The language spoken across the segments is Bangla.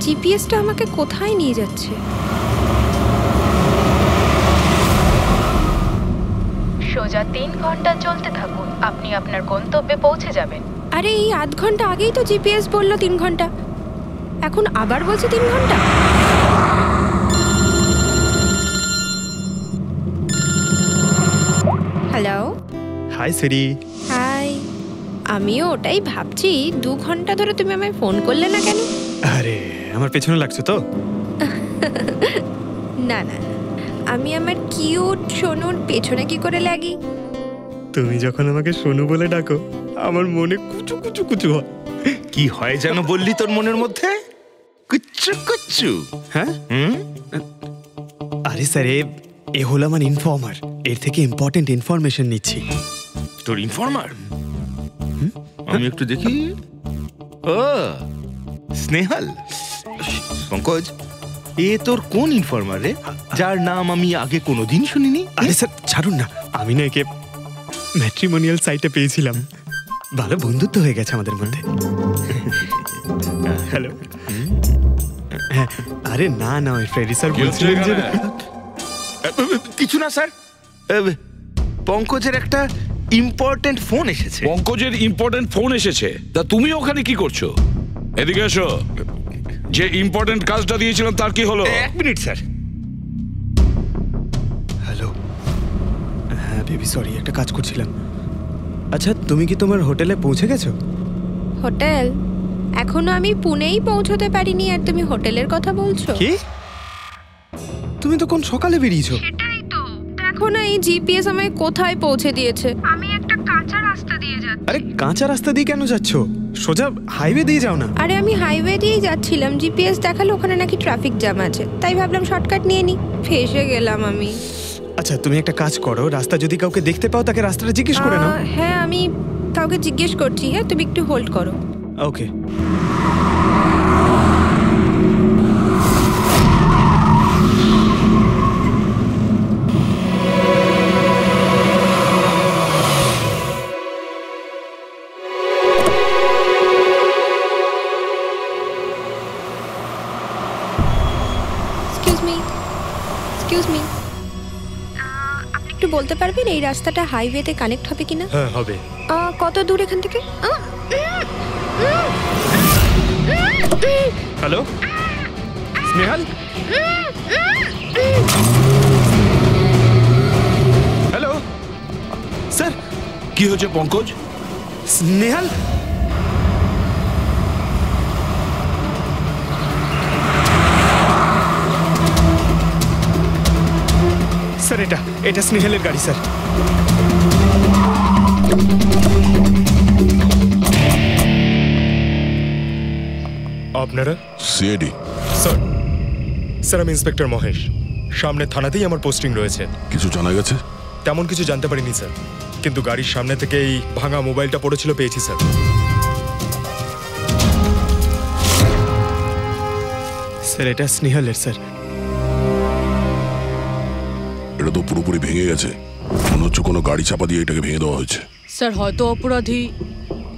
জিপিএসটা আমাকে কোথায় নিয়ে যাচ্ছে? সোজা 3 ঘন্টা চলতে থাকুন, আপনি আপনার গন্তব্যে পৌঁছে যাবেন। আরে এই আধ ঘন্টা আগেই তো জিপিএস বললো 3 ঘন্টা, এখন আবার বলছে 3 ঘন্টা। হ্যালো। হাই সিরি। হাই। আমিও ওটাই ভাবছি, 2 ঘন্টা ধরে তুমি আমায় ফোন করলে না কেন? আরে আমার পেছনে লাগছো তো? না না, আমি আমার কিউট সোনুর পেছনে কি করে লাগি? তুমি যখন আমাকে সোনু বলে ডাকো আমার মনে কুচু কুচু কুচু হয়। কি হয় যেন বললি তোর মনের মধ্যে? কুচ্চু কুচ্চু। হ্যাঁ? আরে স্যার, এ হলো আমার ইনফর্মার, এর থেকে ইম্পর্টেন্ট ইনফরমেশন নিচ্ছি। তোর ইনফর্মার? আমি একটু দেখি। ও স্নেহাল। পঙ্কজ, এ তোর কোন ইনফর্মার রে, যার নাম আমি আগে কোনোদিন শুনিনি? আরে স্যার ছাড়ুন না, আমি না একে ম্যাট্রিমোনিয়াল সাইটে পেয়েছিলাম, ভালো বন্ধুত্ব হয়ে গেছে আমাদের মধ্যে। হ্যালো। হ্যাঁ, আরে না না, ওই ফ্রেডি স্যার বলছিলেন যে কিছু না স্যার, পঙ্কজের একটা ইম্পর্টেন্ট ফোন এসেছে। পঙ্কজের ইম্পর্টেন্ট ফোন এসেছে? তা তুমি ওখানে কি করছো? এদিকে এসো। যে ইম্পর্টেন্ট কাজটা দিয়েছিলাম তার কি হলো? 1 মিনিট স্যার। হ্যালো। হ্যাঁ বেবি, সরি, একটা কাজ করছিলাম। আচ্ছা, তুমি কি তোমার হোটেলে পৌঁছে গেছো? হোটেল? এখনো আমি পুনেই পৌঁছতে পারিনি আর তুমি হোটেলের কথা বলছো? কি? তুমি তো কোন সকালে বেরিয়েছো? সেটাই তো, দেখো না এই জিপিএস আমায় কোথায় পৌঁছে দিয়েছে। আমি একটা কাঁচা রাস্তা দিয়ে যাচ্ছি। আরে কাঁচা রাস্তা দিয়ে কেন যাচ্ছো? সোজা হাইওয়ে দিয়ে যাও না। আরে আমি হাইওয়ে দিয়েই যাচ্ছিলাম, জিপিএস দেখালো ওখানে নাকি ট্রাফিক জ্যাম আছে, তাই ভাবলাম শর্টকাট নিয়ে নি, ফেসে গেলাম আমি। আচ্ছা তুমি একটা কাজ করো, রাস্তা যদি কাউকে দেখতে পাও তাকে রাস্তাটা জিজ্ঞেস করে নাও। হ্যাঁ আমি কাউকে জিজ্ঞেস করছি, হ্যাঁ তুমি একটু হোল্ড করো। ওকে। এক্সকিউজ মি, আপনি একটু বলতে পারবেন এই রাস্তাটা হাইওয়েতে কানেক্ট হবে কিনা? হ্যাঁ হবে। কত দূর এখান থেকে? হ্যালো স্নেহাল। Hello sir. কি হয়েছে পঙ্কজ? স্নেহাল, স্যার এটা স্নেহালের গাড়ি স্যার। আপনারা? সিআইডি স্যার আমি ইন্সপেক্টর মহেশ, সামনে থানাতেই আমার পোস্টিং রয়েছে। কিছু জানা গেছে? তেমন কিছু জানতে পারিনি স্যার, কিন্তু গাড়ির সামনে থেকে এই ভাঙা মোবাইলটা পড়েছিল, পেয়েছি স্যার। স্যার এটা স্নেহালের স্যার। এটা তো পুরোপুরি ভেঙে গেছে, মনে হচ্ছে কোনো গাড়ি চাপা দিয়ে এটাকে ভেঙে দেওয়া হয়েছে। স্যার হয়তো অপরাধী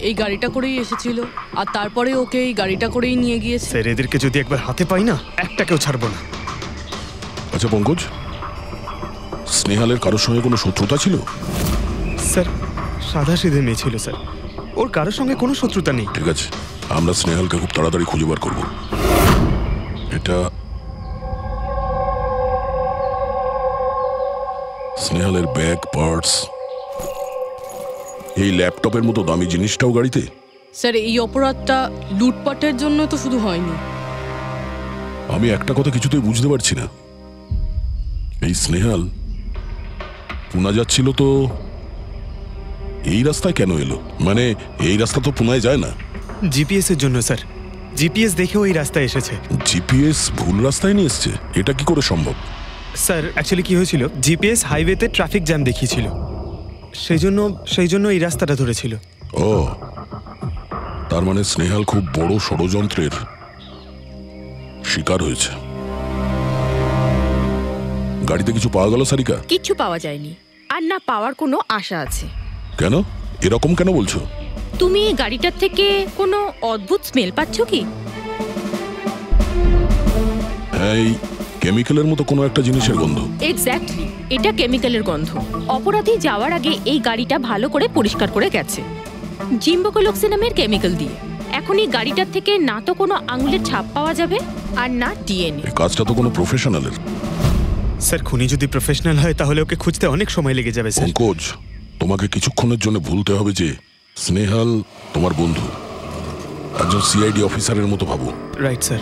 এই গাড়িটা করেই এসেছিল আর তারপরে ওকে এই গাড়িটা করেই নিয়ে গিয়েছে। স্যার এদেরকে যদি একবার হাতে পাই না, একটাকেও ছাড়বো না। আচ্ছা পঙ্কজ, স্নেহালের কারোর সঙ্গে কোনো শত্রুতা ছিল? স্যার সাদা সিধে মেয়ে ছিল স্যার, ওর কারোর সঙ্গে কোনো শত্রুতা নেই। ঠিক আছে, আমরা স্নেহালকে খুব তাড়াতাড়ি খুঁজে বার করবো। এটা স্নেহালের ব্যাগ, পার্টস, এই ল্যাপটপের মতো দামি জিনিসটাও গাড়িতে? স্যার এই অপরাধটা লুটপাটের জন্য তো শুধু হয়নি। আমি একটা কথা কিছুতেই বুঝতে পারছি না, এই স্নেহাল পুনা যাচ্ছিল তো এই রাস্তায় কেন এলো? মানে এই রাস্তা তো পুনায় যায় না। জিপিএস এর জন্য স্যার, জিপিএস দেখে ওই রাস্তায় এসেছে। জিপিএস ভুল রাস্তায় নিয়ে এসছে? এটা কি করে সম্ভব? স্যার অ্যাকচুয়ালি কি হয়েছিল, জিপিএস হাইওয়েতে ট্রাফিক জ্যাম দেখিয়েছিল, সেই জন্য এই রাস্তাটা ধরেছিল। ও, তার মানে স্নেহাল খুব বড় ষড়যন্ত্রের শিকার হয়েছে। গাড়িতে কিছু পাওয়া গেল সারিকা? কিচ্ছু পাওয়া যায়নি, আর না পাওয়ার কোনো আশা আছে। কেন এরকম কেন বলছো? তুমি এই গাড়িটার থেকে কোনো অদ্ভুত স্মেল পাচ্ছ কি? এই কেমিক্যালের মতো কোনো একটা জিনিসের গন্ধ। এক্স্যাক্টলি, এটা কেমিক্যালের গন্ধ। অপরাধী যাওয়ার আগে এই গাড়িটা ভালো করে পরিষ্কার করে গেছে জিম্বোকোলক্সি নামের কেমিক্যাল দিয়ে। এখন এই গাড়িটার থেকে না তো কোনো আঙুলের ছাপ পাওয়া যাবে আর না ডিএনএ। এই কাজটা তো কোনো প্রফেশনালের। স্যার খুনি যদি প্রফেশনাল হয় তাহলে ওকে খুঁজতে অনেক সময় লেগে যাবে স্যার। পঙ্কজ, তোমাকে কিছুক্ষণের জন্য ভুলতে হবে যে স্নেহাল তোমার বন্ধু, একজন সিআইডি অফিসারের মতো ভাবো। Right sir.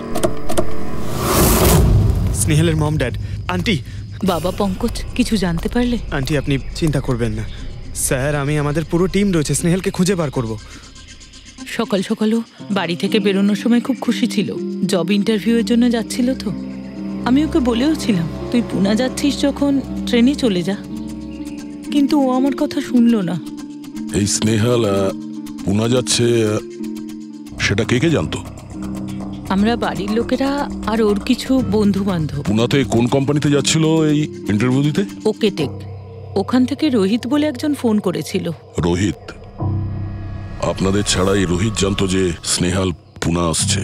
স্নেহালের মম ড্যাড, আন্টি। বাবা পঙ্কজ, কিছু জানতে পারলে? আন্টি আপনি চিন্তা করবেন না স্যার, আমি আমাদের পুরো টিম রয়েছে, স্নেহালকে খুঁজে বার করব। সকাল সকালও বাড়ি থেকে বেরোনোর সময় খুব খুশি ছিল, জব ইন্টারভিউয়ের জন্য যাচ্ছিল তো। আমি ওকে বলেও ছিলাম তুই পুনা যাচ্ছিস যখন ট্রেনে চলে যা, কিন্তু ও আমার কথা শুনলো না। এই স্নেহাল পুনা যাচ্ছে সেটা কে কে জানতো? আমরা বাড়ির লোকেরা আর ওর কিছু বন্ধু বান্ধব। পুনাতে কোন কোম্পানিতে যাচ্ছিল এই ইন্টারভিউ দিতে? Okay take. ওখান থেকে রোহিত বলে একজন ফোন করেছিল। রোহিত? আপনাদের ছাড়া এই রোহিত জানতো যে স্নেহাল পুনা আসছে?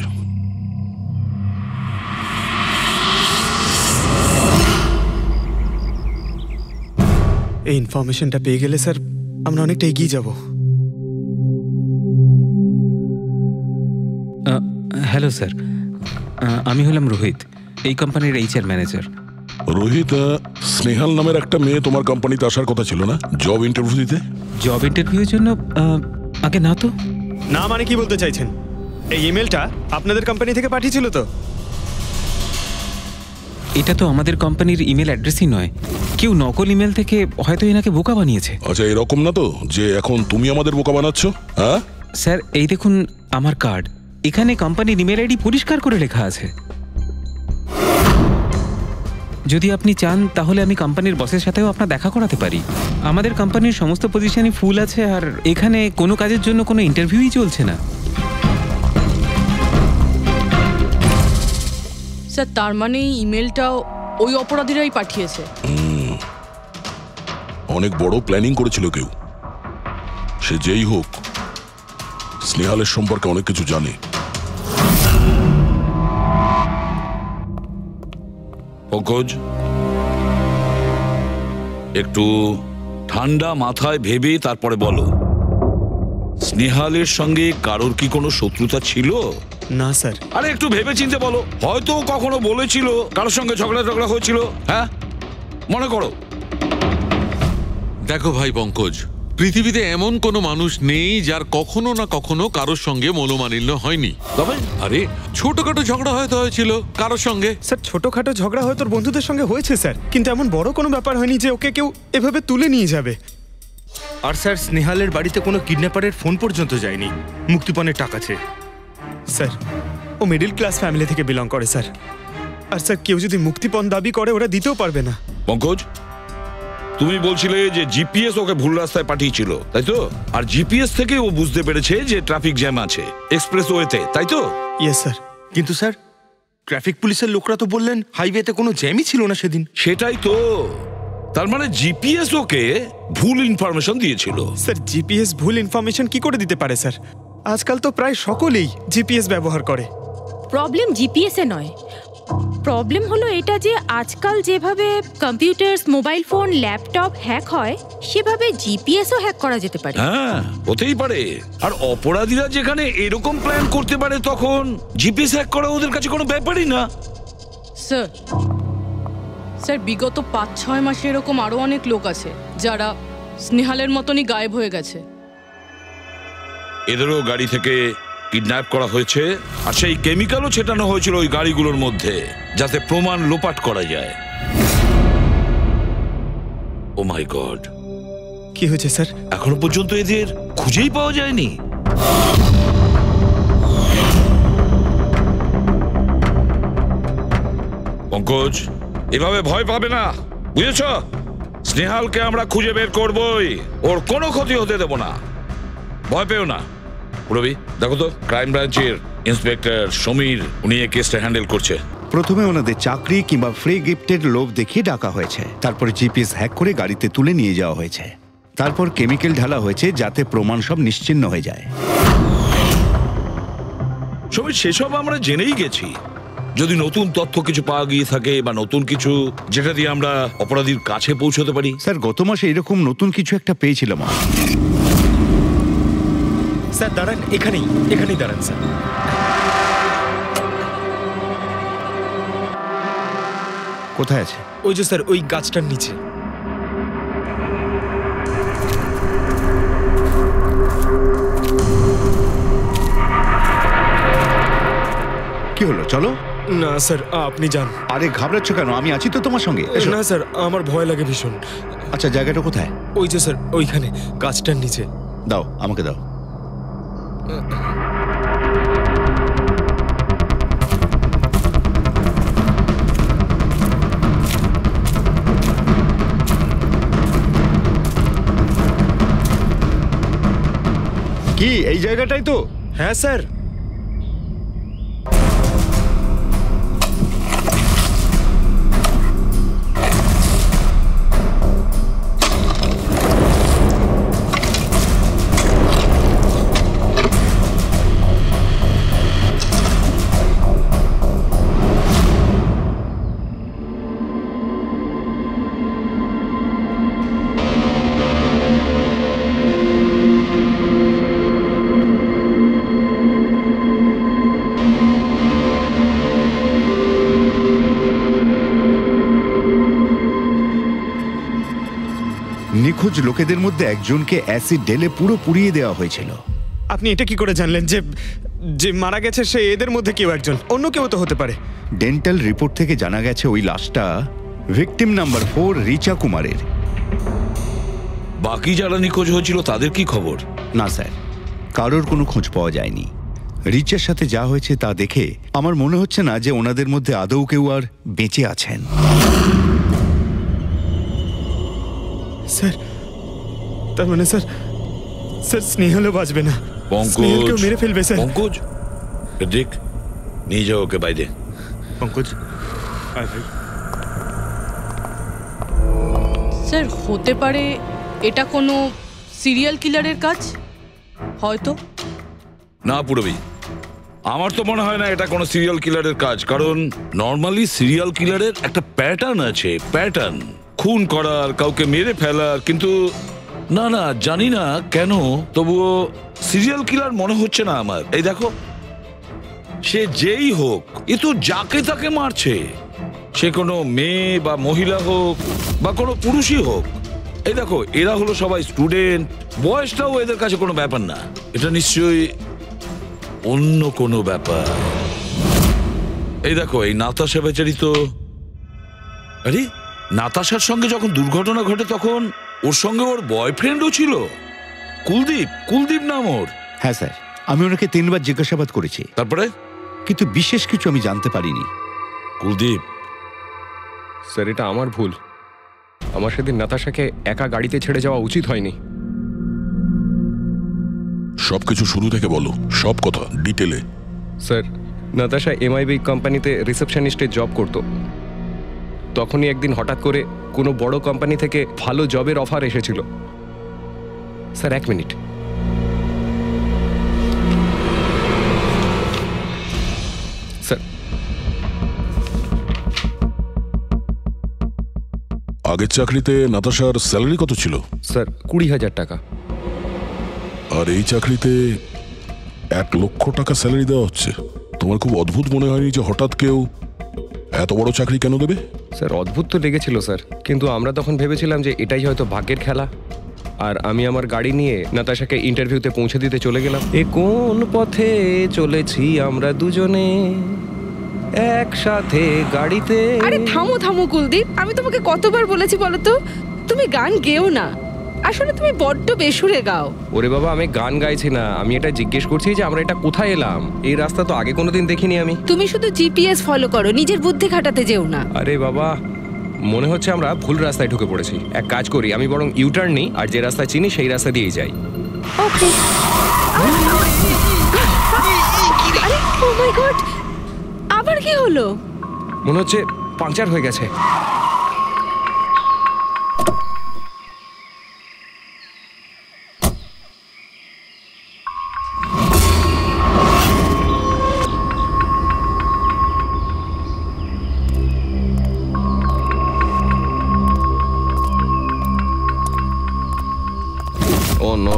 এই ইনফরমেশনটা পেয়ে গেলে স্যার আমরা অনেকটা এগিয়ে যাব। হ্যালো স্যার, আমি হলাম রোহিত, এই কোম্পানির এইচআর ম্যানেজার। রোহিত, স্নেহাল নামের একটা মেয়ে তোমার কোম্পানিতে আসার কথা ছিল না জব ইন্টারভিউ দিতে? জব ইন্টারভিউর জন্য? আগে না তো। না মানে কি বলতে চাইছেন? এই ইমেলটা আপনাদের কোম্পানি থেকে পাঠিয়েছিল তো? এটা তো আমাদের কোম্পানির ইমেল অ্যাড্রেসই নয়, কেউ নকল ইমেল থেকে হয়তো এনাকে বোকা বানিয়েছে। আচ্ছা, এরকম না তো যে এখন তুমি আমাদের বোকা বানাচ্ছ? হ্যাঁ স্যার, এই দেখুন আমার কার্ড, এখানে কোম্পানির ইমেল আইডি পরিষ্কার করে লেখা আছে। যদি আপনি চান তাহলে আমি কোম্পানির বসের সাথেও আপনার দেখা করাতে পারি। আমাদের কোম্পানির সমস্ত পজিশনই ফুল আছে, আর এখানে কোনো কাজের জন্য কোনো ইন্টারভিউই চলছে না। স্যার, তার মানে এই ইমেলটাও ওই অপরাধীরাই পাঠিয়েছে। অনেক বড় প্ল্যানিং করেছিল কেউ। সে যেই হোক, স্নেহালের সম্পর্কে অনেক কিছু জানে। পঙ্কজ, একটু ঠান্ডা মাথায় ভেবে তারপরে বলো, স্নেহালের সঙ্গে কারোর কি কোনো শত্রুতা ছিল? না স্যার। আরে একটু ভেবে চিন্তে বলো, হয়তো কখনো বলেছিল কারোর সঙ্গে ঝগড়া হয়েছিল। হ্যাঁ, মনে করো। দেখো ভাই পঙ্কজ, পৃথিবীতে এমন কোনো মানুষ নেই যার কখনো না কখনো কারোর সঙ্গে মনোমালিন্য হয়নি। তবে আরে ছোটখাটো ঝগড়া হয়তো হয়েছিল কারোর সঙ্গে। স্যার, ছোটখাটো ঝগড়া হয়তো বন্ধুদের সঙ্গে হয়েছে স্যার, কিন্তু এমন বড় কোনো ব্যাপার হয়নি যে ওকে কেউ এভাবে তুলে নিয়ে যাবে। আর স্যার, স্নেহালের বাড়িতে কোনো কিডন্যাপারের ফোন পর্যন্ত যায়নি। মুক্তিপণের টাকা চেয়ে। স্যার, ও মিডল ক্লাস ফ্যামিলি থেকে বিলং করে স্যার। আর স্যার, কেউ যদি মুক্তিপণ দাবি করে ওরা দিতেও পারবে না। পঙ্কজ, তুমি বলছিলে যে জিপিএস ওকে ভুল রাস্তায় পাঠিয়েছিল, তাই তো? আর জিপিএস থেকে ও বুঝতে পেরেছে যে ট্রাফিক জ্যাম আছে এক্সপ্রেসওয়েতে, তাই তো? Yes sir. কিন্তু স্যার, ট্রাফিক পুলিশের লোকরা তো বললেন হাইওয়েতে কোনো জ্যামই ছিল না সেদিন। সেটাই তো, তার মানে জিপিএস ওকে ভুল ইনফরমেশন দিয়েছিল। স্যার, জিপিএস ভুল ইনফরমেশন কি করে দিতে পারে স্যার? আজকাল তো প্রায় সকলেই জিপিএস ব্যবহার করে। প্রবলেম জিপিএসে নয়, প্রবলেম হলো এটা যে আজকাল যেভাবে computers, mobile phone, laptop hack হয়, সেভাবে জিপিএসও হ্যাক করা যেতে পারে। হ্যাঁ, হতেই পারে। আর অপরাধীরা যেখানে এরকম প্ল্যান করতে পারে, তখন জিপিএস হ্যাক করা ওদের কাছে কোনো ব্যাপারই না। স্যার, বিগত 5-6 মাসে এরকম আরো অনেক লোক আছে যারা স্নেহালের মতনই গায়েব হয়ে গেছে। এদেরও গাড়ি থেকে কিডন্যাপ করা হয়েছে, আর সেই কেমিক্যালও ছেটানো হয়েছিল ওই গাড়িগুলোর মধ্যে, যাতে প্রমাণ লোপাট করা যায়। ও মাই গড, কি হয়েছে স্যার? এখনো পর্যন্ত এদের খুঁজেই পাওয়া যায়নি। পঙ্কজ, এভাবে ভয় পাবে না, বুঝেছ? স্নেহালকে আমরা খুঁজে বের করবই, ওর কোনো ক্ষতি হতে দেব না, ভয় পেও না। রবি, দেখো তো, ক্রাইম ব্রাঞ্চের ইন্সপেক্টর সমীর, উনি এই কেসটা হ্যান্ডেল করছে। প্রথমে ওনাদের চাকরি কিংবা ফ্রি গিফটের লোভ দেখিয়ে ডাকা হয়েছে, তারপরে জিপিএস হ্যাক করে গাড়িতে তুলে নিয়ে যাওয়া হয়েছে, তারপর কেমিক্যাল ঢালা হয়েছে যাতে প্রমাণ সব নিশ্চিহ্ন হয়ে যায়। সমীর, সেসব আমরা জেনেই গেছি, যদি নতুন তথ্য কিছু পাওয়া গিয়ে থাকে বা নতুন কিছু যেটা দিয়ে আমরা অপরাধীর কাছে পৌঁছতে পারি। স্যার গত মাসে এরকম নতুন কিছু একটা পেয়েছিলাম। স্যার দাঁড়ান, এখানেই দাঁড়ান স্যার। কোথায় আছে? ওই যে স্যার, ওই গাছটার নিচে। কি হলো, চলো। না স্যার, আপনি যান। আরে ঘাবড়াচ্ছ কেন? আমি আছি তো তোমার সঙ্গে। না স্যার, আমার ভয় লাগে ভীষণ। আচ্ছা, জায়গাটা কোথায়? ওই যে স্যার, ওইখানে গাছটার নিচে। দাও, আমাকে দাও। কি এই জায়গাটাই তো? হ্যাঁ স্যার। নিখোঁজ লোকেদের মধ্যে একজনকে অ্যাসিড ঢেলে পুরো পুড়িয়ে দেওয়া হয়েছিল। আপনি এটা কি করে জানলেন যে যে মারা গেছে সে এদের মধ্যে কেউ একজন? অন্য কেউ তো হতে পারে। ডেন্টাল রিপোর্ট থেকে জানা গেছে ওই লাশটা ভিকটিম নাম্বার 4 রিচা কুমারের। বাকি যারা নিখোঁজ হয়েছিল তাদের কি খবর? না স্যার, কারোর কোনো খোঁজ পাওয়া যায়নি। রিচার সাথে যা হয়েছে তা দেখে আমার মনে হচ্ছে না যে ওনাদের মধ্যে আদৌ কেউ আর বেঁচে আছেন। স্যার, তার মানে স্যার স্নেহালও বাঁচবে না। স্নেহালকেও মেরে ফেলবে স্যার। পঙ্কজ, দেখ, নিয়ে যাও ওকে বাইরে। পঙ্কজ, আয় ভাই। স্যার, হতে পারে এটা কোনো সিরিয়াল কিলারের কাজ, হয়তো। না পুরবি, আমার তো মনে হয় না এটা কোনো সিরিয়াল কিলারের কাজ। কারণ নর্মালি সিরিয়াল কিলারের একটা প্যাটার্ন আছে, প্যাটার্ন খুন করার, কাউকে মেরে ফেলার। কিন্তু না না, জানি না কেন, তবুও সিরিয়াল কিলার মনে হচ্ছে না আমার। এই দেখো, সে যেই হোক, এ তো যাকে তাকে মারছে। সে কোনো মেয়ে বা মহিলা হোক বা কোনো পুরুষই হোক। এই দেখো, এরা হলো সবাই স্টুডেন্ট, বয়সটাও এদের কাছে কোনো ব্যাপার না। এটা নিশ্চয়ই অন্য কোনো ব্যাপার। এই দেখো, এই নাতাশা বেচারি তো, আরে নাতাশার সঙ্গে যখন দুর্ঘটনা ঘটে তখন ওর সঙ্গে ওর বয়ফ্রেন্ডও ছিল, কুলদীপ নাম ওর। হ্যাঁ স্যার, আমি ওনাকে 3 বার জিজ্ঞাসাবাদ করেছি। তারপরে? কিন্তু বিশেষ কিছু আমি জানতে পারিনি। কুলদীপ স্যার, এটা আমার ভুল। আমার সেদিন নাতাশাকে একা গাড়িতে ছেড়ে যাওয়া উচিত হয়নি। সবকিছু শুরু থেকে বলো, সব কথা ডিটেলে। স্যার, নাতাশা MIB কোম্পানিতে রিসেপশনিস্টের জব করত। তখনই একদিন হঠাৎ করে কোনো বড় কোম্পানি থেকে ভালো জবের অফার এসেছিল। Sir, 1 minute. স্যার, আগের চাকরিতে নাতাশার স্যালারি কত ছিল? স্যার, 20,000 টাকা। আর এই চাকরিতে 1 লক্ষ টাকা স্যালারি দেওয়া হচ্ছে। তোমার খুব অদ্ভুত মনে হয়নি যে হঠাৎ কেউ এত বড় চাকরি কেন দেবে? স্যার, অদ্ভুত তো লেগেছিল স্যার, কিন্তু আমরা তখন ভেবেছিলাম যে এটাই হয়তো ভাগ্যের খেলা। আর আমি আমার গাড়ি নিয়ে নাতাশাকে ইন্টারভিউতে পৌঁছে দিতে চলে গেলাম। এ কোন পথে চলেছি আমরা দুজনে একসাথে গাড়িতে। আরে থামো থামো কুলদীপ, আমি তোমাকে কতবার বলেছি বলো তো, তুমি গান গেও না। আসলে তুমি বড্ড বেসুরে গাও। ওরে বাবা, আমি গান গাইছি না, আমি এটা জিজ্ঞেস করছি যে আমরা এটা কোথায় এলাম। এই রাস্তা তো আগে কোনোদিন দেখিনি আমি। তুমি শুধু জিপিএস ফলো করো, নিজের বুদ্ধি খাটাতে যেও না। আরে বাবা, মনে হচ্ছে আমরা ভুল রাস্তায় ঢুকে পড়েছি। এক কাজ করি, আমি বরং ইউটার্ন নিই, আর যে রাস্তা চিনি সেই রাস্তা দিয়েই যাই। ওকে। আরে ও মাই গড, আবার কি হলো? মনে হচ্ছে পাংচার হয়ে গেছে। ও নো,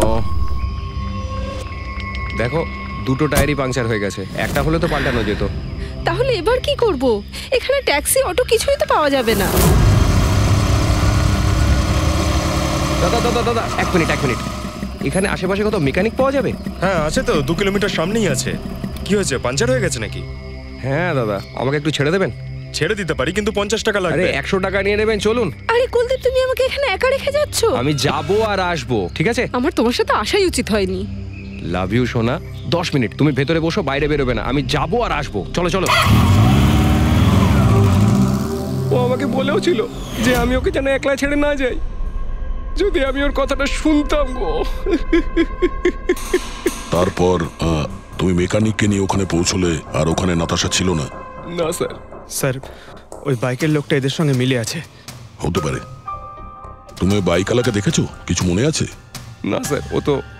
দেখো দুটো টায়ারই পাংচার হয়ে গেছে, একটা হলে তো পাল্টানো যেত। তাহলে এবার কি করব? এখানে ট্যাক্সি অটো কিছুই তো পাওয়া যাবে না। দাদা দাদা দাদা, এক মিনিট। এখানে আশেপাশে কত মেকানিক পাওয়া যাবে? হ্যাঁ আছে তো, 2 কিলোমিটার সামনেই আছে। কি হয়েছে, পাঞ্চার হয়ে গেছে নাকি? হ্যাঁ দাদা, আমাকে একটু ছেড়ে দেবেন? ছেড়ে দিতে পারি, কিন্তু 50 টাকা লাগবে। আরে 100 টাকা নিয়ে নেবেন, চলুন। আরে কুলদীপ, তুমি আমাকে এখানে একা রেখে যাচ্ছ? আমি যাবো আর আসবো, ঠিক আছে? আমার তোমার সাথে আসাই উচিত হয়নি। লাভ ইউ সোনা। 10 মিনিট তুমি ভেতরে বসো, বাইরে বেরোবে না। আমি যাবো আর আসবো, চলো চলো। ও আমাকে বলেও ছিল যে আমি ওকে যেন একলা ছেড়ে না যাই। যদি আমি ওর কথাটা শুনতাম গো। তারপর তুমি মেকানিককে নিয়ে ওখানে পৌঁছলে, আর ওখানে নাতাশা ছিল না? না স্যার। স্যার, ওই বাইকের লোকটা এদের সঙ্গে মিলে আছে। হতে পারে। তুমি বাইকওয়ালাকে দেখেছো? কিছু মনে আছে? না স্যার,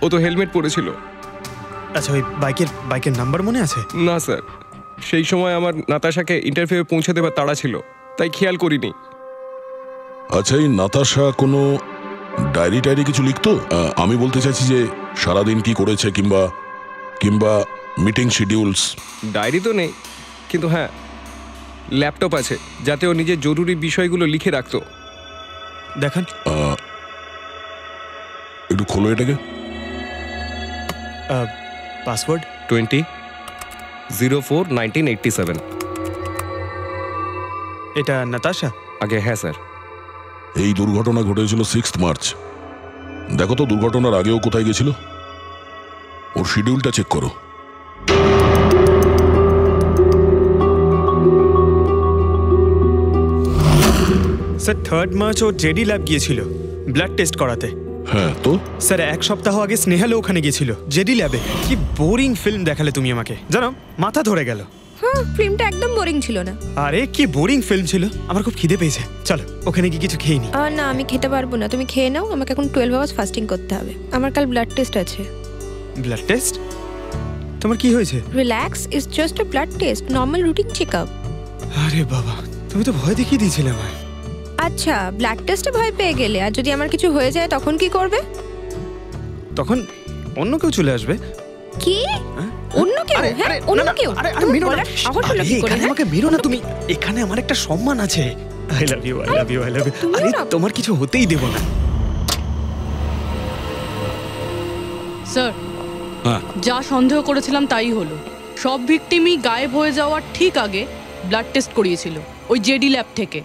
ও তো হেলমেট পরেছিল। আচ্ছা, ওই বাইকের নাম্বার মনে আছে? না স্যার, সেই সময় আমার নাতাশাকে ইন্টারভিউ পৌঁছে দেবার তাড়া ছিল, তাই খেয়াল করিনি। আচ্ছা, এই নাতাশা কোনো ডায়েরি কিছু লিখতো? আমি বলতে চাইছি যে সারাদিন কি করেছে, কিংবা মিটিং শিডিউলস। ডায়েরি তো নেই, কিন্তু হ্যাঁ ল্যাপটপ আছে, যাতে ও নিজের জরুরি বিষয়গুলো লিখে রাখতো। দেখান। একটু খোলো এটাকে। পাসওয়ার্ড 20/04/1987। এটা নাতাশা? আগে হ্যাঁ স্যার। এই দুর্ঘটনা ঘটেছিল 6 মার্চ। দেখো তো দুর্ঘটনার আগেও কোথায় গেছিল। ওর শিডিউলটা চেক করো। স্যার 3 মার্চ ও জেডি ল্যাব গিয়েছিল ব্লাড টেস্ট করাতে। হ্যাঁ তো স্যার 1 সপ্তাহ আগে স্নেহালও ওখানে গিয়েছিল জেডি ল্যাবে। কি বোরিং ফিল্ম দেখালে তুমি আমাকে, জানো মাথা ধরে গেল। হ্যাঁ, ফিল্মটা একদম বোরিং ছিল না। আরে কি বোরিং ফিল্ম ছিল। আমার খুব খিদে পেয়েছে, চলো ওখানে কি কিছু খেয়ে নি। না, আমি খেতে পারবো না, তুমি খেয়ে নাও। আমাকে এখন 12 আওয়ার্স ফাস্টিং করতে হবে। আমার কাল ব্লাড টেস্ট আছে। Blood test? তোমার কি হয়েছে? Relax, it's just a blood test, normal routine checkup. আরে বাবা, তুমি তো ভয় দেখিয়ে দিয়েছিলে আমায়। আচ্ছা, ব্লাড টেস্টে ভয় পেয়ে গেলে, আর যদি আমার কিছু হয়ে যায় তখন কি করবে? তখন অন্য কেউ চলে আসবে। কি? অন্য কেউ? হ্যাঁ, অন্য কেউ? আরে মেরো না, আমাকে মেরো না তুমি। এখানে আমার একটা সম্মান আছে। I love you, I love you, I love you. আরে তোমার কিছু হতেই দেব না। স্যার, যা সন্দেহ করেছিলাম তাই হলো। সব ভিকটিমই গায়েব হয়ে যাওয়ার ঠিক আগে ব্লাড টেস্ট করিয়েছিল ওই জেডি ল্যাব থেকে।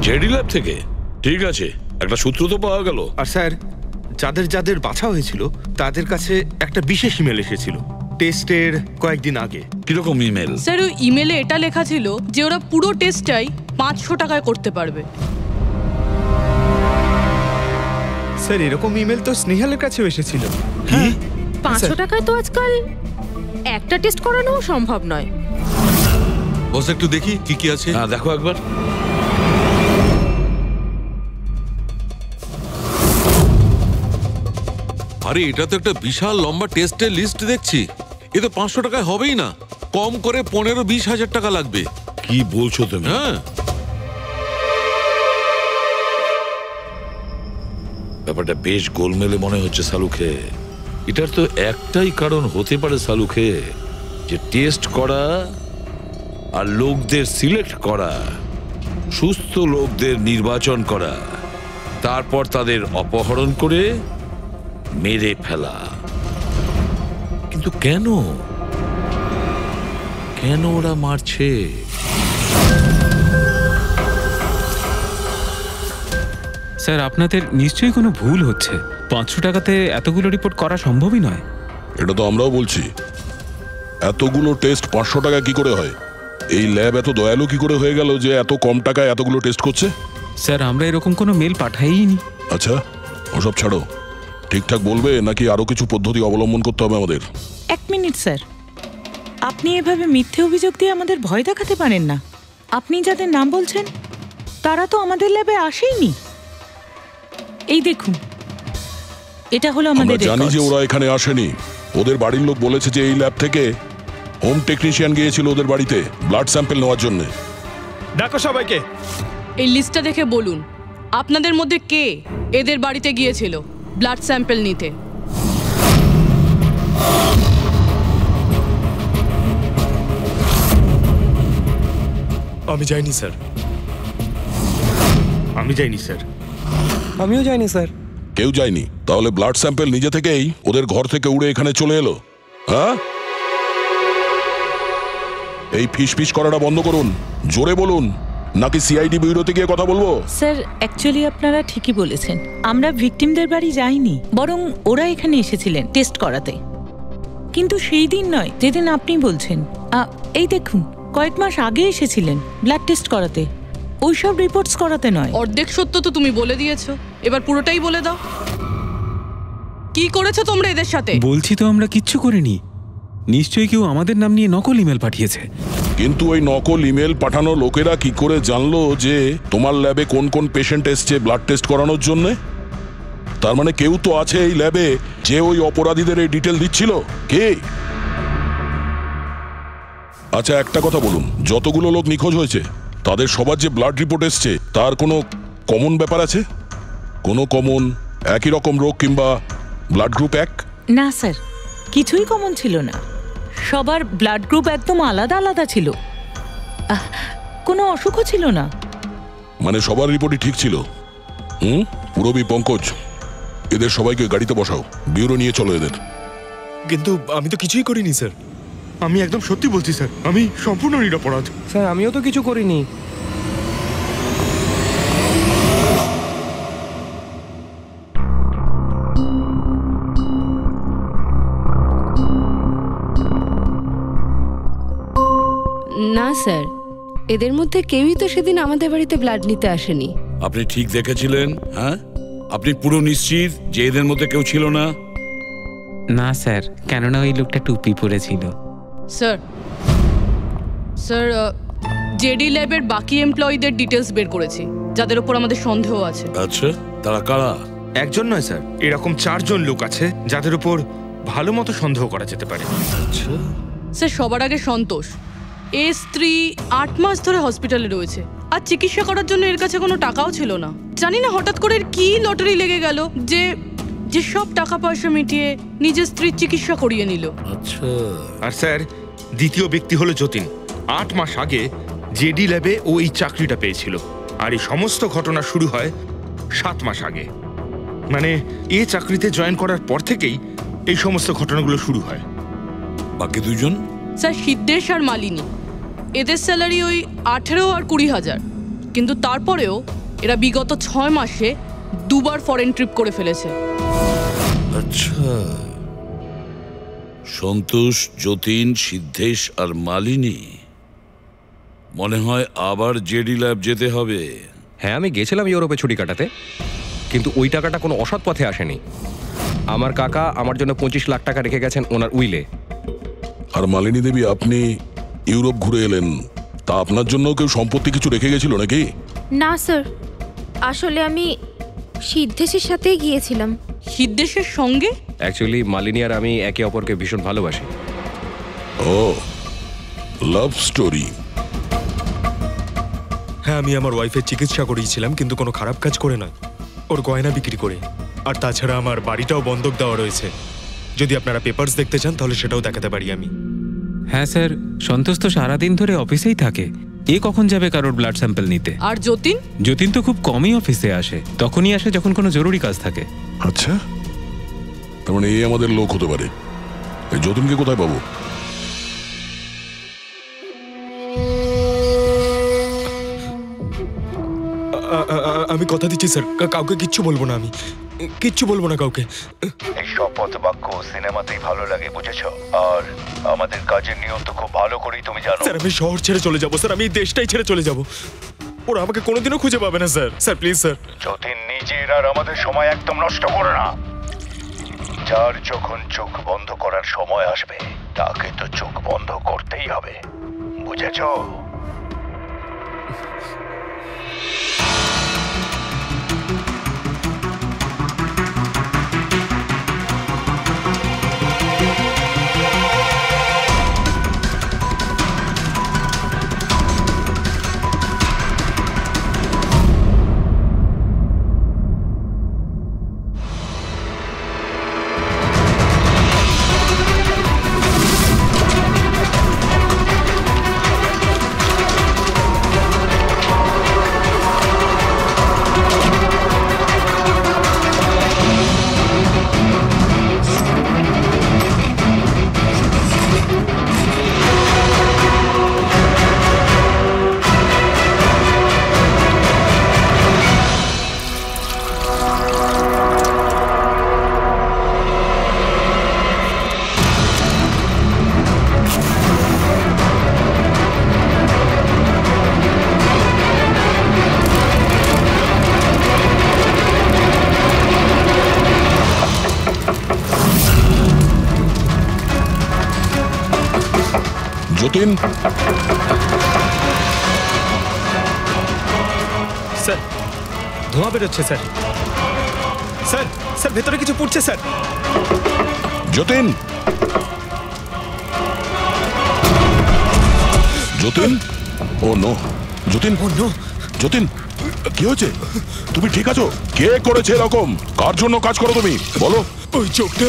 জেডি ল্যাব থেকে? ঠিক আছে, একটা সূত্র তো পাওয়া গেল। আর স্যার, যাদের বাছা হয়েছিল তাদের কাছে একটা বিশেষ ইমেল এসেছিল টেস্টের কয়েকদিন আগে। কিরকম ইমেল? স্যার, ওই ইমেলে এটা লেখা ছিল যে ওরা পুরো টেস্টটাই 500 টাকায় করতে পারবে। স্যার, এরকম ইমেল তো স্নেহালের কাছেও এসেছিল। কি? 500 টাকায় তো আজকাল একটা টেস্ট করানো সম্ভব নয়। বস, একটু দেখি কি আছে। হ্যাঁ, দেখো একবার। আরে এটা তো একটা বিশাল লম্বা টেস্টের লিস্ট দেখছি। এ তো 500 টাকায় হবেই না, কম করে 15-20 হাজার টাকা লাগবে। কি বলছো তুমি? হ্যাঁ, ব্যাপারটা বেশ গোলমেলে মনে হচ্ছে সালুখে। এটার তো একটাই কারণ হতে পারে সালুখে, যে টেস্ট করা আর লোকদের সিলেক্ট করা, সুস্থ লোকদের নির্বাচন করা, তারপর তাদের অপহরণ করে মেরে ফেলা। কিন্তু কেন ওরা মারছে? স্যার, আপনাদের নিশ্চয়ই কোনো ভুল হচ্ছে। 500 টাকাতে এতগুলো রিপোর্ট করা সম্ভবই নয়। এটা তো আমরাও বলছি। এতগুলো টেস্ট 500 টাকা কি করে হয়? এই ল্যাব এত দয়ালু কি করে হয়ে গেল যে এত কম টাকায় এতগুলো টেস্ট করছে? স্যার, আমরা এরকম কোনো মেল পাঠাইনি। আচ্ছা, ওসব ছাড়ো। ঠিকঠাক বলবে নাকি আরো কিছু পদ্ধতি অবলম্বন করতে হবে আমাদের? 1 মিনিট স্যার, আপনি এভাবে মিথ্যে অভিযোগ দিয়ে আমাদের ভয় দেখাতে পারেন না। আপনি যাদের নাম বলছেন তারা তো আমাদের ল্যাবে আসেইনি। এই দেখুন, এটা হলো আমাদের রেকর্ড। জানি যে ওরা এখানে আসেনি। ওদের বাড়ির লোক বলেছে যে এই ল্যাব থেকে হোম টেকনিশিয়ান গিয়েছিল ওদের বাড়িতে ব্লাড স্যাম্পল নেওয়ার জন্য। ডাকো সবাইকে। এই লিস্টটা দেখে বলুন আপনাদের মধ্যে কে এদের বাড়িতে গিয়েছিল ব্লাড স্যাম্পল নিতে। আমি যাইনি স্যার। আমি যাইনি স্যার। আমিও যাইনি স্যার। কেউ যায়নি? তাহলে ব্লাড স্যাম্পেল নিজে থেকেই ওদের ঘর থেকে উড়ে এখানে চলে এলো? হ্যাঁ, এই ফিস করাটা বন্ধ করুন, জোরে বলুন, নাকি সিআইডি ব্যুরোতে গিয়ে কথা বলবো? স্যার অ্যাকচুয়ালি আপনারা ঠিকই বলেছেন, আমরা ভিকটিমদের বাড়ি যাইনি, বরং ওরা এখানে এসেছিলেন টেস্ট করাতে। কিন্তু সেই দিন নয় যেদিন আপনি বলছেন। এই দেখুন, কয়েক মাস আগে এসেছিলেন ব্লাড টেস্ট করাতে, ওইসব রিপোর্টস করাতে নয়। অর্ধেক সত্য তো তুমি বলে দিয়েছো, এবার পুরোটাই বলে দাও। কি করেছো তোমরা এদের সাথে? বলছি তো আমরা কিচ্ছু করিনি। নিশ্চয়ই কেউ আমাদের নাম নিয়ে নকল ইমেল পাঠিয়েছে। কিন্তু ওই নকল ইমেল পাঠানো লোকেরা কি করে জানলো যে তোমার ল্যাবে কোন কোন পেশেন্ট এসছে ব্লাড টেস্ট করানোর জন্য? তার মানে কেউ তো আছে এই ল্যাবে যে ওই অপরাধীদের এই ডিটেল দিচ্ছিল। কে? আচ্ছা একটা কথা বলুন, যতগুলো লোক নিখোঁজ হয়েছে তাদের সবার যে ব্লাড রিপোর্ট এসছে তার কোনো কমন ব্যাপার আছে? কোনো কমন একই রকম রোগ কিংবা ব্লাড গ্রুপ এক? না স্যার, কিছুই কমন ছিল না। সবার ব্লাড গ্রুপ একদম আলাদা আলাদা ছিল, কোনো অসুখও ছিল না। মানে সবার রিপোর্টই ঠিক ছিল? পুরবি, পঙ্কজ, এদের সবাইকে গাড়িতে বসাও, ব্যুরো নিয়ে চলো এদের। কিন্তু আমি তো কিছুই করিনি স্যার। আমি একদম সত্যি বলছি স্যার, আমি সম্পূর্ণ নিরপরাধ। স্যার আমিও তো কিছু করিনি। না স্যার, এদের মধ্যে কেউই তো সেদিন আমাদের বাড়িতে ব্লাড নিতে আসেনি। আপনি ঠিক দেখেছিলেন? হ্যাঁ, আপনি পুরো নিশ্চিত যে এদের মধ্যে কেউ ছিল না? না স্যার, কেননা ওই লোকটা টুপি পরেছিল। স্যার স্যার জেডি ল্যাবের বাকি এমপ্লয়ীদের ডিটেলস বের করেছি, যাদের উপর আমাদের সন্দেহ আছে। আচ্ছা, তারা কারা? একজন নয় স্যার, এরকম 4 জন লোক আছে যাদের উপর ভালো মতো সন্দেহ করা যেতে পারে। আচ্ছা স্যার, সবার আগে সন্তোষ। এর স্ত্রী 8 মাস ধরে হসপিটালে রয়েছে, আর চিকিৎসা করার জন্য এর কাছে কোনো টাকাও ছিল না। জানি না হঠাৎ করে কি লটারি লেগে গেল যে যে সব টাকা পয়সা মিটিয়ে নিজের স্ত্রীর চিকিৎসা করিয়ে নিল। আচ্ছা। আর স্যার দ্বিতীয় ব্যক্তি হলো যতীন। 8 মাস আগে জেডি ল্যাবে ও এই চাকরিটা পেয়েছিল, আর এই সমস্ত ঘটনা শুরু হয় 7 মাস আগে। মানে এই চাকরিতে জয়েন করার পর থেকেই এই সমস্ত ঘটনাগুলো শুরু হয়। বাকি 2 জন? স্যার সিদ্ধেশ আর মালিনী, এদের স্যালারি ওই 18 আর 20,000, কিন্তু তারপরেও এরা বিগত 6 মাসে 2 বার ফরেন ট্রিপ করে ফেলেছে। আচ্ছা, সন্তোষ, যতীন, সিদ্ধেশ আর মালিনী, মনে হয় আবার জেডি ল্যাব যেতে হবে। হ্যাঁ, আমি গেছিলাম ইউরোপে ছুটি কাটাতে, কিন্তু ওই টাকাটা কোনো অসৎ পথে আসেনি। আমার কাকা আমার জন্য 25 লাখ টাকা রেখে গেছেন ওনার উইলে। আর মালিনী দেবী, আপনি ইউরোপ ঘুরে এলেন, তা আপনার জন্য কেউ সম্পত্তি কিছু রেখে গেছিল নাকি? না স্যার, আসলে আমি সিদ্ধেশের সাথেই গিয়েছিলাম। সিদ্ধেশের সঙ্গে? অ্যাকচুয়ালি মালিনী আর আমি একে অপরকে ভীষণ ভালোবাসি। ও, লাভ স্টোরি। হ্যাঁ, আমি আমার ওয়াইফের চিকিৎসা করিয়েছিলাম, কিন্তু কোনো খারাপ কাজ করে নয়, ওর গয়না বিক্রি করে। আর তাছাড়া আমার বাড়িটাও বন্ধক দেওয়া রয়েছে। যদি আপনারা পেপারস দেখতে চান তাহলে সেটাও দেখাতে পারি আমি। হ্যাঁ স্যার, সন্তোষ তো সারাদিন ধরে অফিসেই থাকে, এ কখন যাবে কারোর ব্লাড স্যাম্পল নিতে? আর যতীন? যতীন তো খুব কমই অফিসে আসে, তখনই আসে যখন কোনো জরুরি কাজ থাকে। আচ্ছা, তার মানে এই আমাদের লোক হতে পারে। এই যতীনকে কোথায় পাবো? আমি কথা দিচ্ছি স্যার, কাউকে কিচ্ছু বলবো না, আমি কিচ্ছু বলবো না কাউকে। এই শপথ বাক্য সিনেমাতেই ভালো লাগে, বুঝেছো? আর আমাদের কাজের নিয়ম তো খুব ভালো করেই তুমি জানো। স্যার, আমি শহর ছেড়ে চলে যাবো স্যার, আমি এই দেশটাই ছেড়ে চলে যাবো। ওরা আমাকে কোনোদিনও খুঁজে পাবে না sir. Sir please sir. Jatin, নিজের আর আমাদের সময় একদম নষ্ট করো না। যার যখন চোখ বন্ধ করার সময় আসবে তাকে তো চোখ বন্ধ করতেই হবে, বুঝেছো? যতীন, স্যার ধোঁয়া বেরোচ্ছে স্যার। স্যার স্যার ভেতরে কিছু পুড়ছে স্যার। যতীন, যতীন, ও নো, যতীন, ও নো, যতীন, কি হয়েছে? তুমি ঠিক আছো? কে করেছে এরকম? কার জন্য কাজ করো তুমি, বলো? ওই চোখটা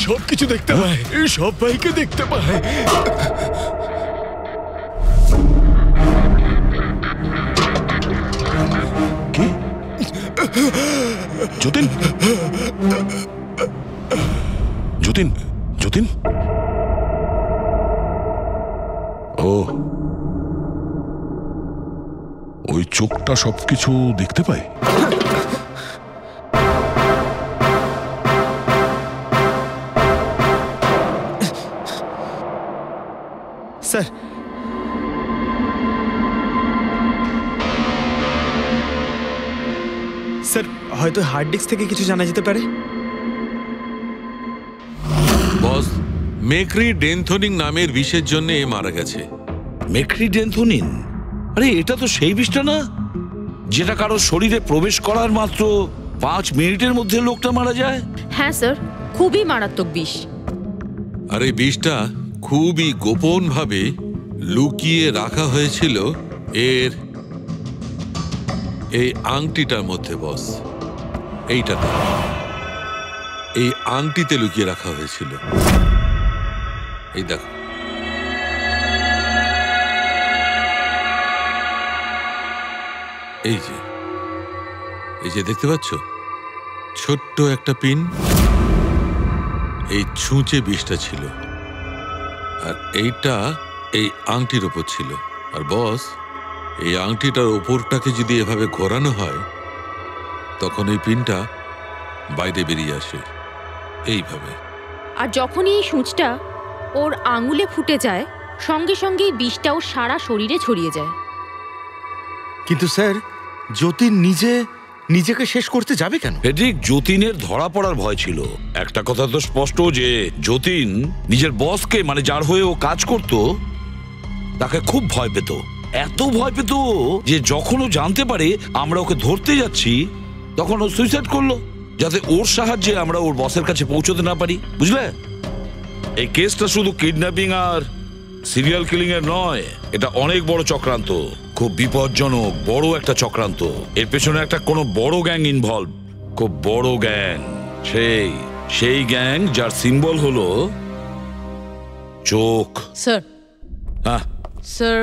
সবকিছু দেখতে পায়, সব ভাইকে দেখতে পায়। কি? যতীন, যতীন, যতীন, ও ওই চোখটা সবকিছু দেখতে পায়। স্যার স্যার হয়তো হার্ড ডিস্ক থেকে কিছু জানা যেতে পারে। বস, মেক্রি ডেনথোনিং নামের বিষের জন্য এ মারা গেছে। মেক্রি ডেনথোনিন? আরে এটা তো সেই বিষটা না যেটা কারো শরীরে প্রবেশ করার মাত্র 5 মিনিটের মধ্যে লোকটা মারা যায়? হ্যাঁ স্যার, খুবই মারাত্মক বিষ। আর এই বিষটা খুবই গোপন ভাবে লুকিয়ে রাখা হয়েছিল এর এই আংটিটার মধ্যে। বস, এইটাতে, এই আংটিতে লুকিয়ে রাখা হয়েছিল। এই দেখো, এই যে দেখতে পাচ্ছ ছোট্ট একটা পিন, এই ছুঁচে বিষটা ছিল, আর এইটা এই আংটির ওপর ছিল। আর বস, এই আংটিটার ওপরটাকে যদি এভাবে ঘোরানো হয় তখন এই পিনটা বাইরে বেরিয়ে আসে এইভাবে। আর যখনই এই সূঁচটা ওর আঙুলে ফুটে যায় সঙ্গে সঙ্গেই বিষটাও সারা শরীরে ছড়িয়ে যায়। কিন্তু স্যার, যতীন নিজেকে শেষ করতে যাবে কেন? ফেডরিক, যতীনের ধরা পড়ার ভয় ছিল। একটা কথা তো স্পষ্ট যে যতীন নিজের বসকে, মানে যার হয়ে ও কাজ করত, তাকে খুব ভয় পেত। এত ভয় পেত যে যখন ও জানতে পারে আমরা ওকে ধরতে যাচ্ছি তখন ও সুইসাইড করলো, যাতে ওর সাহায্যে আমরা ওর বসের কাছে পৌঁছতে না পারি। বুঝলে, এই কেসটা শুধু কিডন্যাপিং আর সিরিয়াল কিলিং এর নয়, এটা অনেক বড় চক্রান্ত, খুব বিপজ্জনক বড় একটা চক্রান্ত। এর পেছনে একটা কোনো বড় গ্যাং ইনভলভ, খুব বড় গ্যাং। সেই গ্যাং যার সিম্বল হলো চোখ। স্যার, হ্যাঁ স্যার,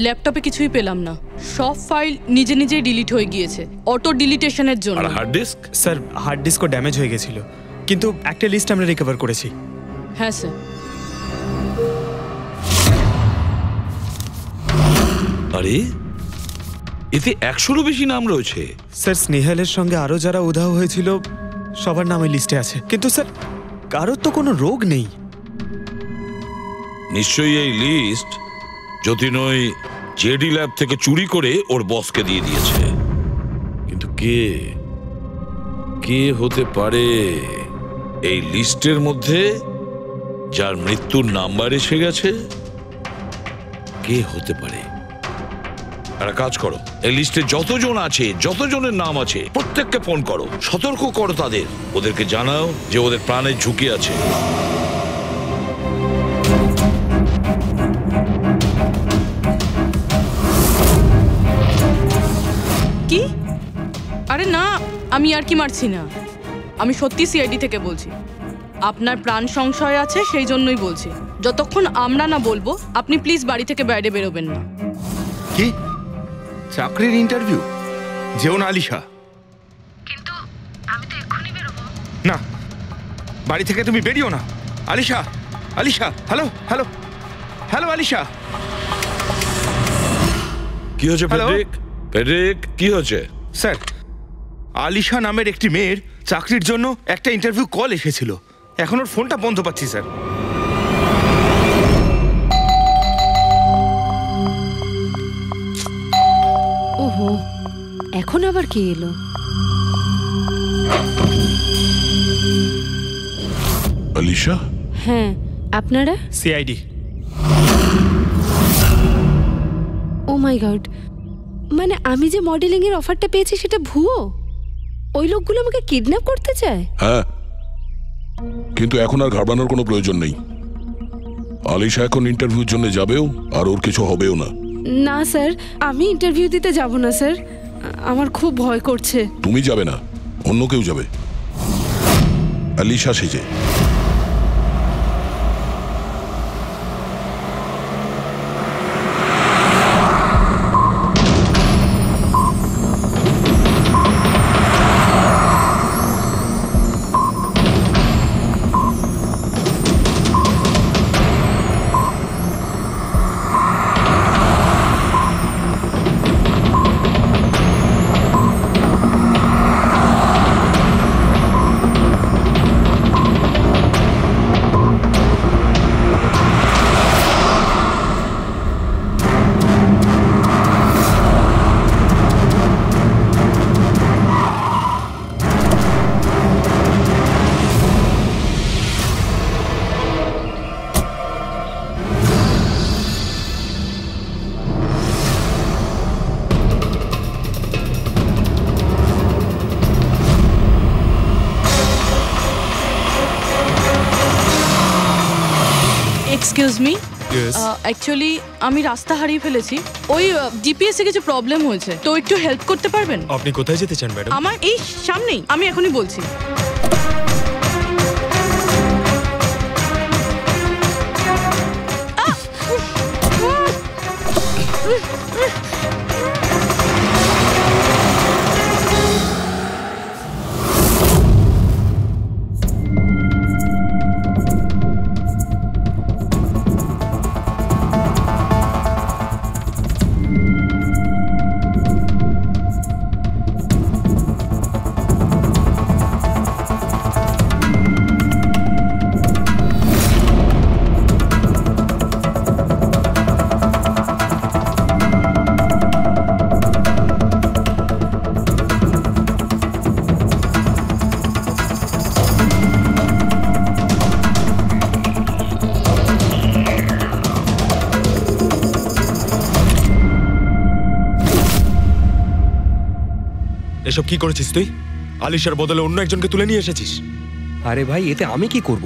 ল্যাপটপে কিছুই পেলাম না। সব ফাইল নিজে নিজেই ডিলিট হয়ে গিয়েছে অটো ডিলিটেশনের জন্য। আর হার্ড ডিস্ক? স্যার হার্ড ডিস্কও ড্যামেজ হয়ে গেছিল, কিন্তু একটা লিস্ট আমরা রিকভার করেছি। হ্যাঁ স্যার। আরে এতে 100-রও বেশি নাম রয়েছে। স্যার স্নেহালের সঙ্গে আরো যারা উধাও হয়েছিল সবার নাম এই লিস্টে আছে, কিন্তু স্যার কারোর তো কোনো রোগ নেই। নিশ্চয়ই এই লিস্ট যতীন ওই জেডি ল্যাব থেকে চুরি করে ওর বসকে দিয়ে দিয়েছে। কিন্তু কে হতে পারে এই লিস্টের মধ্যে যার মৃত্যুর নাম্বার এসে গেছে? কে হতে পারে? একটা কাজ করো, এই লিস্টে যতজন আছে, যতজনের নাম আছে, প্রত্যেককে ফোন করো, সতর্ক করো তাদের, ওদেরকে জানাও যে ওদের প্রাণের ঝুঁকি আছে। কি? আরে না, আমি আর কি মারছি না, আমি সত্যি সিআইডি থেকে বলছি। আপনার প্রাণ সংশয় আছে সেই জন্যই বলছি। যতক্ষণ আমরা না বলবো আপনি প্লিজ বাড়ি থেকে বাইরে বেরোবেন না। কি চাকরির ইন্টারভিউ? যেও না আলিশা। কিন্তু আমি তো এক্ষুনি বেরোবো। না, বাড়ি থেকে তুমি বেরিও না। Alisha, Alisha, hello hello hello Alisha. কি হয়েছে ফেডরিক? ফেডরিক, কি হয়েছে? স্যার, আলিশা নামের একটি মেয়ের চাকরির জন্য একটা ইন্টারভিউ কল এসেছিল। এখন ওর ফোনটা বন্ধ পাচ্ছি স্যার। ওহো, এখন আবার কি এলো? আলিশা? হ্যাঁ, আপনারা? সিআইডি। মাই গড, মানে আমি যে মডেলিং এর অফারটা পেয়েছি সেটা ভুয়ো? ওই লোকগুলো আমাকে কিডন্যাপ করতে চায়? হ্যাঁ, কিন্তু এখন আর ঘাবড়ানোর কোনো প্রয়োজন নেই। আলিশা এখন ইন্টারভিউর জন্য যাবেও, আর ওর কিছু হবেও না। না স্যার, আমি ইন্টারভিউ দিতে যাব না স্যার, আমার খুব ভয় করছে। তুমি যাবে না, অন্য কেউ যাবে, আলিশা সেজে। এক্সকিউজ মি, অ্যাকচুয়ালি আমি রাস্তা হারিয়ে ফেলেছি। ওই জিপিএস এ কিছু প্রবলেম হয়েছে, তো একটু হেল্প করতে পারবেন? আপনি কোথায় যেতে চান ম্যাডাম? আমার এই সামনেই, আমি এখনই বলছি। এসব কি করেছিস তুই? আলিশার বদলে অন্য একজনকে তুলে নিয়ে এসেছিস। আরে ভাই, এতে আমি কি করব?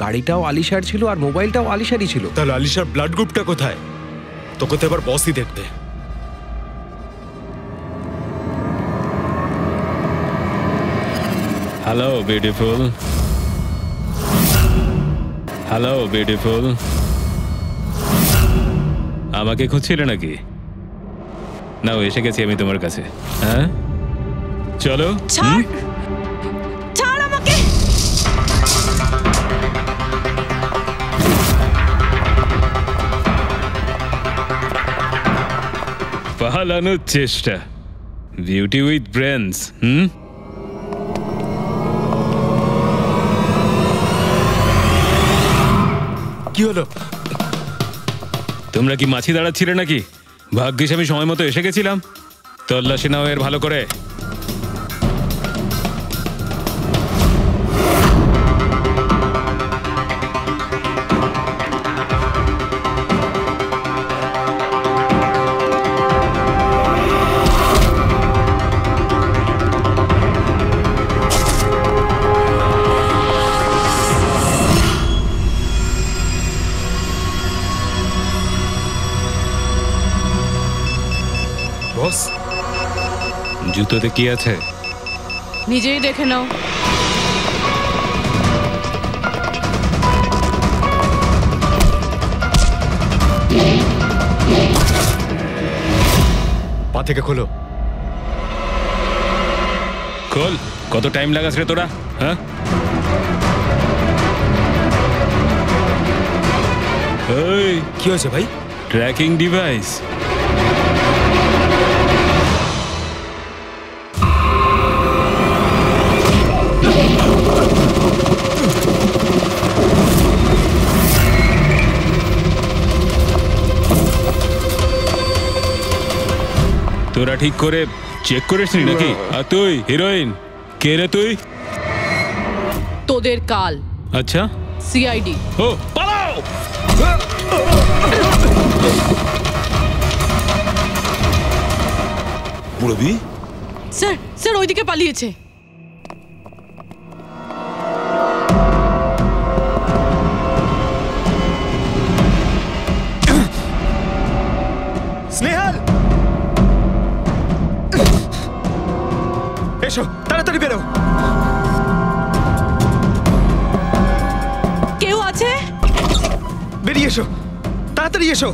গাড়িটাও আলিশার ছিল আর মোবাইলটাও আলিশারই ছিল। তাহলে আলিশার ব্লাড গ্রুপটা কোথায়? তোকে তো এবার বসই দেখতে। হ্যালো বিউটিফুল, হ্যালো বিউটিফুল, আমাকে খুঁজছিলে নাকি? না, এসে গেছি আমি তোমার কাছে। হ্যাঁ, চলো। ছাড়, ছাড় আমাকে। পালানোর চেষ্টা, বিউটি উইথ ব্রেনস। কি হলো? তোমরা কি মাছি দাঁড়াচ্ছিলে নাকি? ভাগ্যিস আমি সময় মতো এসে গেছিলাম। তল্লাশি নাও এর ভালো করে। বস, জুতোতে কি আছে? নিজেই দেখে নাও। পা থেকে খোলো। খোল। কত টাইম লাগাস রে তোরা? হ্যাঁ, কি হয়েছে ভাই? Tracking device. তোরা ঠিক করে চেক করিসনি নাকি? আর তুই হিরোইন, কে রে তুই? তোদের কাল। আচ্ছা, সিআইডি। ও পালাও। পুরবি? স্যার স্যার ওইদিকে পালিয়েছে। স্নেহাল, এসো তাড়াতাড়ি বেরো। কেউ আছে? বেরিয়ে এসো, তাড়াতাড়ি এসো।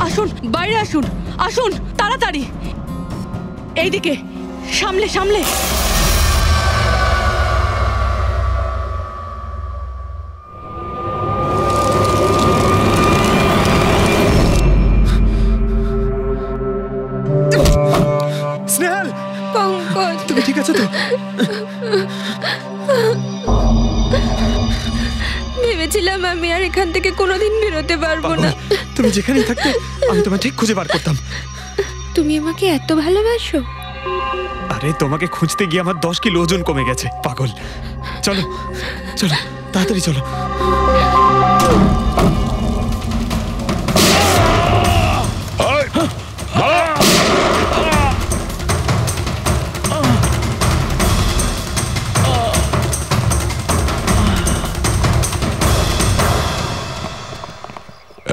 আসুন, বাইরে আসুন, আসুন তাড়াতাড়ি। এইদিকে, সামলে সামলে। স্নেহাল, পঙ্কজ, তুমি ঠিক আছো তো? ভেবেছিলাম আমি আর এখান থেকে কোনোদিন বেরোতে পারবো না। তুমি যেখানেই থাকতে আমি তোমায় ঠিক খুঁজে বার করতাম। তুমি আমাকে এত ভালোবাসো? আরে তোমাকে খুঁজতে গিয়ে আমার 10 কিলো ওজন কমে গেছে, পাগল। চলো চলো, তাড়াতাড়ি চলো।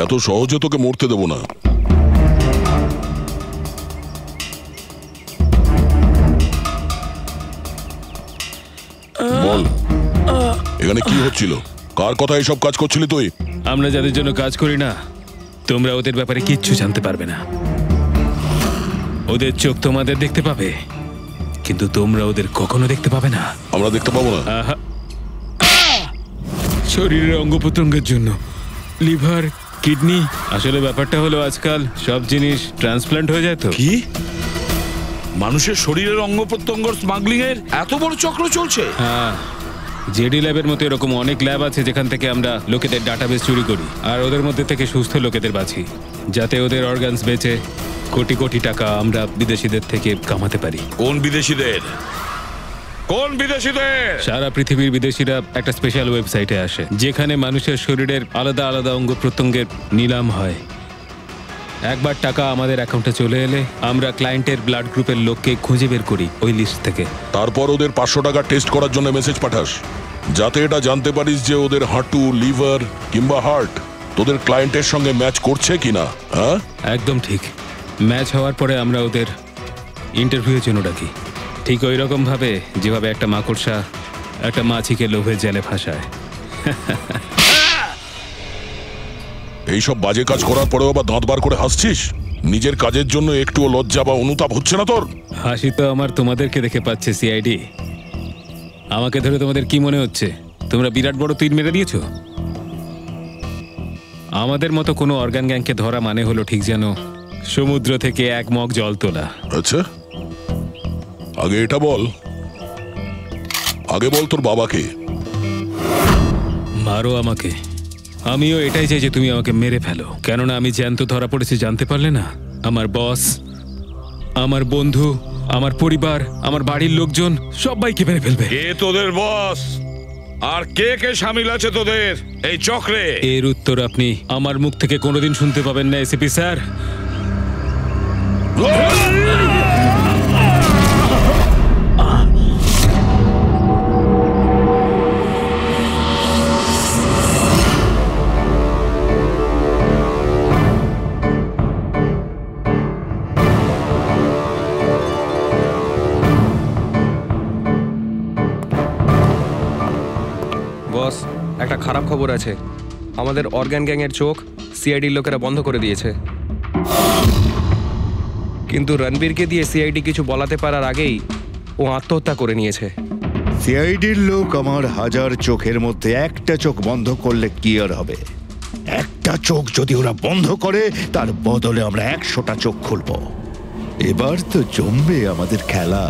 এত সহজে তোকে মরতে দেবো না। বল, এখানে কি হচ্ছিল? কার কথা এসব কাজ করছিলি তুই? আমরা যাদের জন্য কাজ করি না, তোমরা ওদের ব্যাপারে কিচ্ছু জানতে পারবে না। ওদের চোখ তোমাদের দেখতে পাবে, কিন্তু তোমরা ওদের কখনো দেখতে পাবে না। আমরা দেখতে পাবো না? শরীরের অঙ্গ প্রত্যঙ্গের জন্য, লিভার, কিডনি। আসলে ব্যাপারটা হলো আজকাল সব জিনিস ট্রান্সপ্লান্ট হয়ে যায়। তো কি মানুষের শরীরের অঙ্গ প্রত্যঙ্গ স্মাগলিং এর এত বড় চক্র চলছে? হ্যাঁ, জেডি ল্যাবের মতো এরকম অনেক ল্যাব আছে যেখান থেকে আমরা লোকেদের ডাটাবেস চুরি করি আর ওদের মধ্যে থেকে সুস্থ লোকেদের বাছি, যাতে ওদের অর্গানস বেচে কোটি কোটি টাকা আমরা বিদেশিদের থেকে কামাতে পারি। কোন বিদেশিদের? কোন বিদেশিদের? সারা পৃথিবীর বিদেশিরা একটা স্পেশাল ওয়েবসাইটে আসে যেখানে মানুষের শরীরের আলাদা আলাদা অঙ্গ প্রত্যঙ্গের নিলাম হয়। একবার টাকা আমাদের অ্যাকাউন্টে চলে এলে আমরা ক্লায়েন্টের ব্লাড গ্রুপের লোককে খুঁজে বের করি ওই লিস্ট থেকে। তারপর ওদের 500 টাকা টেস্ট করার জন্য মেসেজ পাঠাস, যাতে এটা জানতে পারিস যে ওদের হাঁটু, লিভার কিংবা হার্ট তোদের ক্লায়েন্টের সঙ্গে ম্যাচ করছে কিনা। হ্যাঁ, একদম ঠিক। ম্যাচ হওয়ার পরে আমরা ওদের ইন্টারভিউয়ের জন্য ডাকি, ঠিক ওই রকম ভাবে যেভাবে একটা মাকড়সা একটা মাছিকে লোভে জেলে ফাঁসায়। এইসব বাজে কাজ করার পরেও আবার দাঁত বার করে হাসছিস? নিজের কাজের জন্য একটুও লজ্জা বা অনুতাপ হচ্ছে না তোর? হাসি তো আমার তোমাদেরকে দেখে পাচ্ছে সিআইডি। আমাকে ধরে তোমাদের কি মনে হচ্ছে তোমরা বিরাট বড় তীর মেরে দিয়েছো? আমাদের মতো কোনো অর্গান গ্যাংকে ধরা মানে হলো ঠিক যেন সমুদ্র থেকে এক মগ জল তোলা। আচ্ছা, আগে এটা বল, আগে বল তোর বাবাকে। মারো আমাকে, আমিও এটাই চাই যে তুমি আমাকে মেরে ফেলো, কেননা আমি জ্যান্ত ধরা পড়েছি জানতে পারলে না? আমার বস, আমার বন্ধু, আমার পরিবার, আমার বাড়ির লোকজন সবাইকে মেরে ফেলবে। কে তোদের বস আর কে কে শামিল আছে তোদের এই চক্রে? এর উত্তর আপনি আমার মুখ থেকে কোনোদিন শুনতে পাবেন না এসিপি স্যার। বস, একটা খারাপ খবর আছে। আমাদের অর্গান গ্যাংয়ের চোখ সিআইডির লোকেরা বন্ধ করে দিয়েছে। কিন্তু রণবীরকে দিয়ে সিআইডি কিছু বলাতে পারার আগেই ও আত্মহত্যা করে নিয়েছে। সিআইডির লোক আমার 1000 চোখের মধ্যে একটা চোখ বন্ধ করলে কি আর হবে? একটা চোখ যদি ওরা বন্ধ করে তার বদলে আমরা 100টা চোখ খুলবো। এবার তো জমবে আমাদের খেলা।